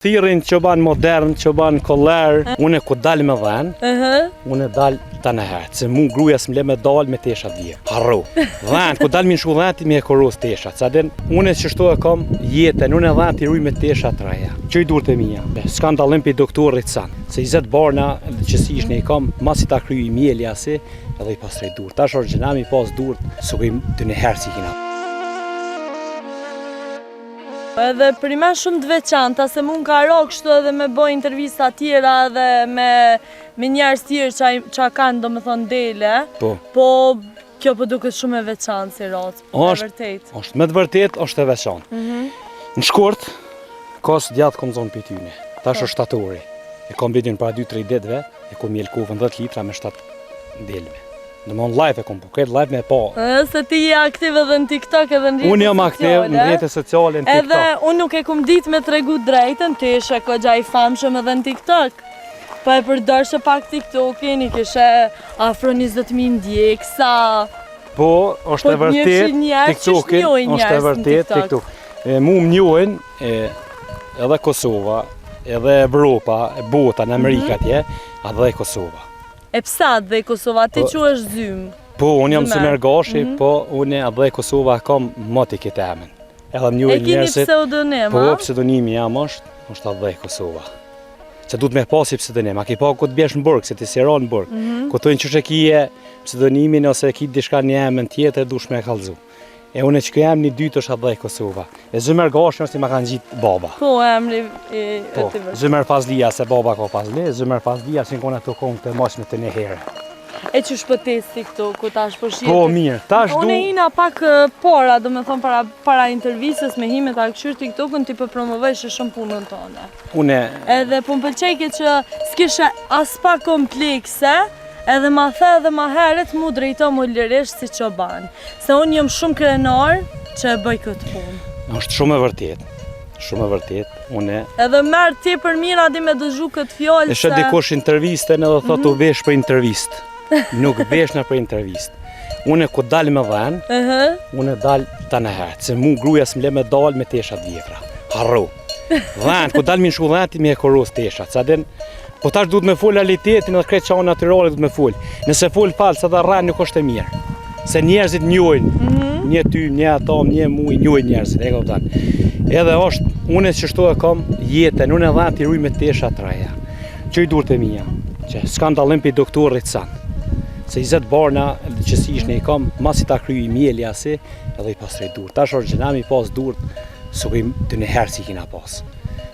Thirrin që ban modern, që ban koller, unë ku dal me dhen, unë dal tani herë, se mu gruaja s'mle me dal me tesha dje. Harro. Dhen, ku dal min shudhati me koros tesha. Sa den unë çështo e kam jetën, unë dhen ti ruj me tesha traja. Çoj durët e mia. S'kam dallim pe doktorit san. Se 20 barna që si ishne i kam, masi ta kryj mielja si, edhe I pastroj durët. Tash origjinami pas durët, sukim të në herë si kina. Edhe për ima shumë të veçanta, se mund ka ro kështu edhe me boj intervista tjera dhe me njerëz tjerë që kanë do me thonë dele, po kjo po duket shumë e veçantë si ratë, e vërtet. Me të vërtet është e veçantë. Në shkurt, ka së djatë kom zonë për tyne, tash është shtatori. E kom bidin para 2-3 ditëve, e kom mjelku 10 litra me 7 delme. Në mon live e kom këtë live me pa. Se ti je aktiv edhe në TikTok edhe në rrjetet sociale. Unë jam aktiv në rrjetet sociale në TikTok. Edhe unë nuk e kom ditë me tregu drejtën, ti ishe kogja I famshëm edhe në TikTok. Po e përdorshë pak TikTokin, I kishe afro 20.000 ndjeksa. Po, është e vërtet, TikTokin është e vërtet TikTok. Mu më njohin edhe Kosova, edhe Evropa, bota në Amerika tje, edhe Kosova. E psa dhe Kosova, ti që është zymë? Po, unë jam Symer Gashi, po unë edhe Kosova kam moti këtë emin. Edhe më njohin njerëzit. E kini pseudonim, Po, pseudonimi jam është edhe Kosova. Se du të me pasi pseudonim, a ki pa ku të bjesh në burg, se ti sira në burg. Ku tojnë që që kije pseudonimin ose ki dishka një emin tjetër, dush me e kalzu. E unë që jem një dytë është edhe Kosova. E Symer Gashi është I ma kanë gjitë baba. Po, emri e të vërë. Symer Fazlia, se baba ka Fazli, Symer Fazlia që në kone të kongë të mashme të një herë. E që shpëtes TikTok-u tash për shjetë? Po, mirë, tash du... Unë ina pak para, do me thonë para intervjisës me hime ta këshyrë TikTok-un ti për promovejshë shumë punën tonë. Une... Edhe po më pëlqejke që s'kishe as pak komplekse, edhe ma the edhe ma heret mu drejto mu lirisht si që banë. Se unë jam shumë krenar që e bëj këtë punë. Është shumë e vërtet. Shumë e vërtet, une... Edhe merë ti për mirë adi me dëgju këtë fjollë se... E shë dikush intervistën edhe thot u vesh për intervistë. Nuk vesh në për intervistë. Une ku dal me dhen, une dal të në herë. Se mu gruaja s'mle me dal me tesha vjetra. Harro. Dhen, ku dal min shudhati me e koros tesha. Sa den... Po tash duhet me full realitetin edhe kretë qanë natyrale duhet me full. Nëse full falë, se dhe rranë nuk është e mirë. Se njerëzit njojnë, një ty, një atom, një mu, njojnë njerëzit, e këpëtan. Edhe është, unë që shto e kam jetën, unë edhe ti ruj me tesha traja. Që I durët e mija, që s'kam dallim pe doktorit san. Se 20 barna që si ishne I kam, masi ta kryj mielja si, edhe I pastroj durët. Tash origjinami pas durët, sukim të në herë si kina pas.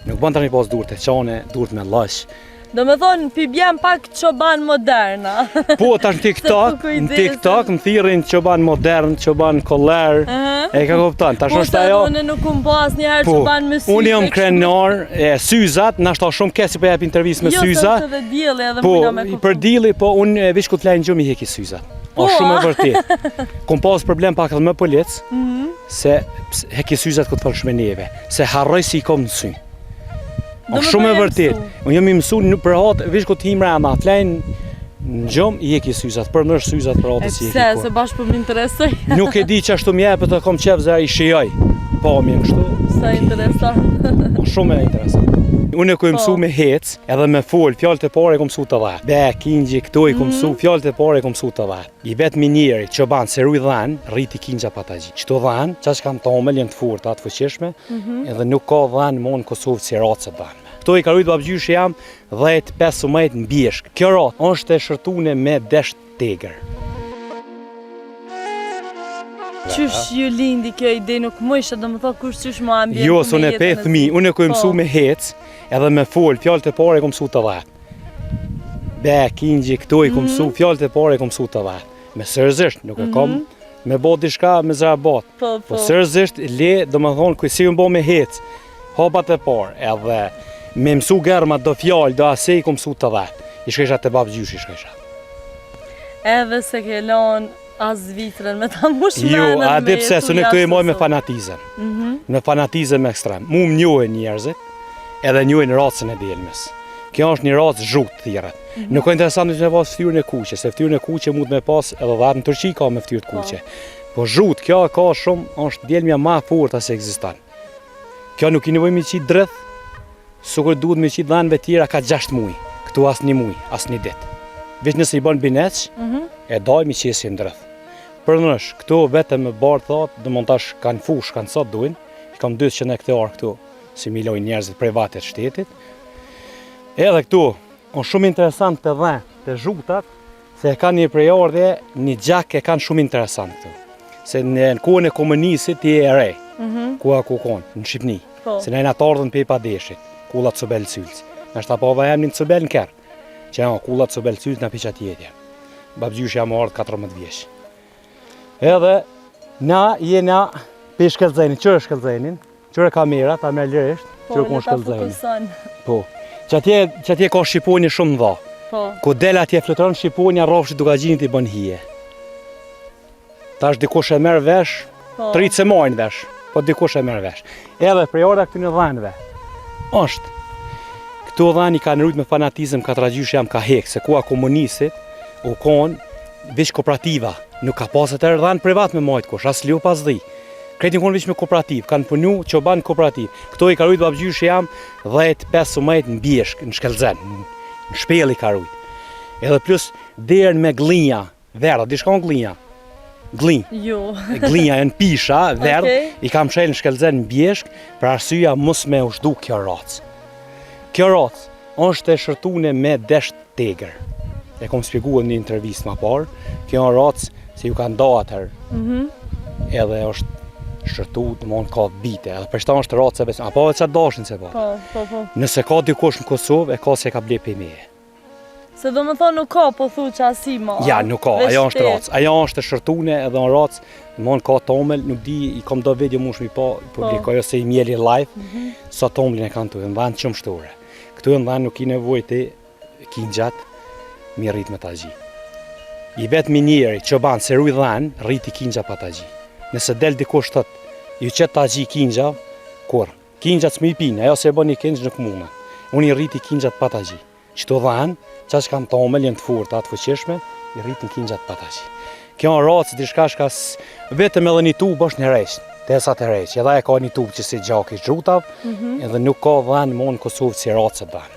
Nuk ban tani pas durët e qane, durët me lash. Do me thonë, pi bjem pak qoban moderna. Po, tash në TikTok më thirrin qoban modern, qoban koller, e ka kuptan. Tash është ajo... Po, se unë nuk unë pas njëherë qoban me syze. Unë jam krenar, syzat, nashta shumë kesi për jep intervjist me syza. Jo, se dhe djeli edhe mëna me kuptu. Po, për djeli, po unë vish ku t'lejnë gjumë I heki syzat. O, shumë e vërtet. Kom pas problem pak edhe me polic, se heki syzat ku t'fall shmeneve, se harroj si I kom në sy. O shumë e vërtet. Unë jam I mësu për hatë, vish ku t'him rama, t'lejnë në gjumë, I heki syzat, për nërsh syzat për hatë si heki kur. E pse, se bashkë për më interesoj? Nuk e di që ashtu mjepë të kom qef zë I shijoj. Po, mi kështu. Sa interesant. Shumë e interesant. Unë e ku mësu me hec, edhe me fol, fjallët e pare ku mësu të dhe. Be, kingji, këtu I ku mësu, fjallët e pare ku mësu të dhe. I vetë minjeri që banë se ruj dhenë, rriti kingja pa ta gjithë. Qëto dhenë, që kam tomel, jenë të furta, të fëqishme, edhe nuk ka dhenë më në Kosovë si ratë se dhenë. Këto I ka rujtë babgjyshë jam 10-15 në bjeshk. Kjo ratë është e shërtune me desht tegër. Qysh ju lindi kjo ide nuk më ishe, do më thot kush qysh më ambjen Jo, së në pe thmi, unë e ku mësu me hec, edhe me fol, fjallët e pare ku mësu të dhe. Be, kingji, këtu I ku mësu, fjallët e pare ku mësu të dhe. Me sërzisht, nuk e kam me bo dishka me zrabat. Po sërzisht, le, do më thonë, kuj si unë bo me hec, hapat e pare, edhe me mësu gërma do fjallë, do asej ku mësu të dhe. I shkesha të babë gjysh, I shkesha. Edhe se ke lonë as vitrën me ta mushmenën me Jo, a di pse, së në këtu E moj me fanatizëm. Me fanatizëm ekstrem. Mu më njohin njerëzit, edhe njohin racën e delmes. Kjo është një racë zhutë thirët. Nuk o interesant që me pas ftyrën e kuqe, se ftyrën e kuqe mund me pas edhe dhe në Turqi ka me ftyrët kuqe. Po zhutë, kjo ka shumë, është delmja ma forta se ekziston. Kjo nuk I nevoj me qitë dreth, sukur duhet me qitë dhanëve tjera ka 6 muj, këtu as 1 muj, as 1 dit. Veç nëse i bën bineq, e daj mi qesi ndrëth. Për nësh, këtu vetëm me barë thot, dhe montash kanë fush, kanë sot duin, i kam 200 hektar këtu, si miloj njerëzit private të shtetit. Edhe këtu, është shumë interesant të dhe, të zhutat, se e kanë një prejardhje, një gjak e kanë shumë interesant këtu. Se në kohën e komunisit ti e rej, ku konë, në Shqipni. Se në të ardhën pe pa deshit, kullat Cobel Sylc. Në shta pava jam një në Cobel në kërë, që janë kullat Cobel Sylc në piqa tjetja. Babgjysh jam ardhë 14 vjeç. Edhe, na jena pe shkëllzenin, qërë shkëllzenin, qërë kamerat, ta me lërisht, qërë kun shkëllzenin. Po, që atje ka Shqiponja shumë dha. Ku del atje flutron Shqiponja, rrafshit duka gjinit i bën hije. Ta është dikush e merë vesh, tritë se marrin vesh, po dikush e merë vesh. Edhe prejorda këtu në dhanëve, është, këtu dhani ka nërujt me fanatizm, ka tragjysh jam ka hek, se kua komunisit, u konë vish kooperativa, nuk ka pasët e dhanë privat me majtë kush, as liu pas dhi. Kretin konë vish me kooperativ, kanë punu që banë kooperativ. Këto i ka rujt babgjysh jam 10-15 në bjeshk, në Shkelzen, në shpeli ka rujt. Edhe plus derën me glinja, verda, di shkon glinja? Glin. Jo. Glinja e në pisha, verdh, i kam shelë në Shkelzen në bjeshk, për arsyja mos me ushdu kjo racë. Kjo racë është e shërtune me desht tegër. E kom spjeguar në një intervist ma parë, kjo racë se ju ka nda atër, edhe është shërtu, të mon ka vite, edhe për shta është racë e besë, apo edhe që dashin se po. Nëse ka dikush në Kosovë, e ka se ka ble për meje. Se do më thonë nuk ka, po thu që asi ma. Ja, nuk ka, ajo është racë. Ajo është shërtune edhe në racë, mon ka tomel, nuk di, i kom do video mush mi pa, publikoj ose i mjeli live, sa tomlin e kanë tu, në dhanë qëmë shtore. Këtu në dhanë nuk i nevoj të kingjat, mi rrit me ta gji. I vetë minjeri që banë se ruj dhanë, rrit i kingja pa ta gji. Nëse del dikush tët, ju qëtë ta gji kingja, kur? Kingjat s'mi pinë, ajo se bën i kingjë nuk muna. Unë i rrit i kingjat pa ta gji. Qëto dhanë, qa që kam tomel, jenë të furta, të fuqishme, i rritin kingjat pa ta gji. Kjo në racë, dishka shka vetëm edhe një tubë është një rejqë, të esat e rejqë. Edhe e ka një tubë që si gjak i zhutav, edhe nuk ka dhanë më në Kosovë si racë e dhanë.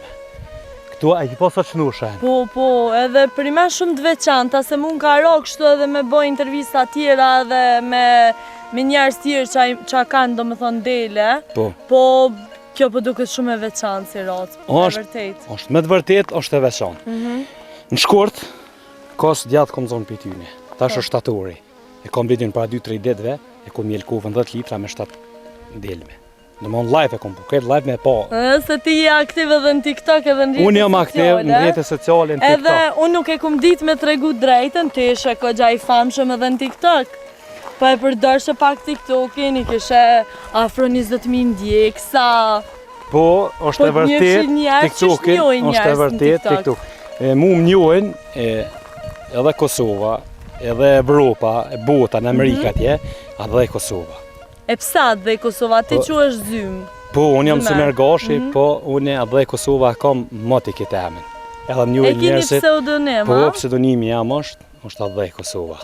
Këtu e ki po sot qënushe? Po, edhe për i me shumë të veçanta, se mund ka ra kështu edhe me boj intervista tjera edhe me njerës tjerë që kanë do më thonë dele. Po, kjo po duket shumë e veçantë si racë, me vërtet. Është me të vërtet, është e veçantë. Në shkurt, ka së djatë kom zonë për tyne. Ta është shtatori. E kom bidin para 2-3 ditve, e kom mjelkove 10 litra me 7 delme. Në mon live e kom po, këtë live me pa. Se ti je aktiv edhe në TikTok edhe në rrjetet sociale. Unë jam aktiv në rrjetet sociale në TikTok. Edhe unë nuk e kom dit me tregu drejten, ti ishe ko gja i famshëm edhe në TikTok. Po e përdorëshe pak TikTokin, i kishe afro 20.000 ndjeksa. Po, është e vërtet, TikTokin, është e vërtet, TikTok. Mu më njohin edhe Kosova, edhe Evropa, bota në Amerika tje, edhe Kosova. E psa dhe Kosova, ti që është zymë? Po, unë jam së mergashi, po, unë edhe Kosova kam moti këtë emin. Edhe më njohin njerësit. E kini pseudonim, Po, pseudonimi jam është edhe Kosova.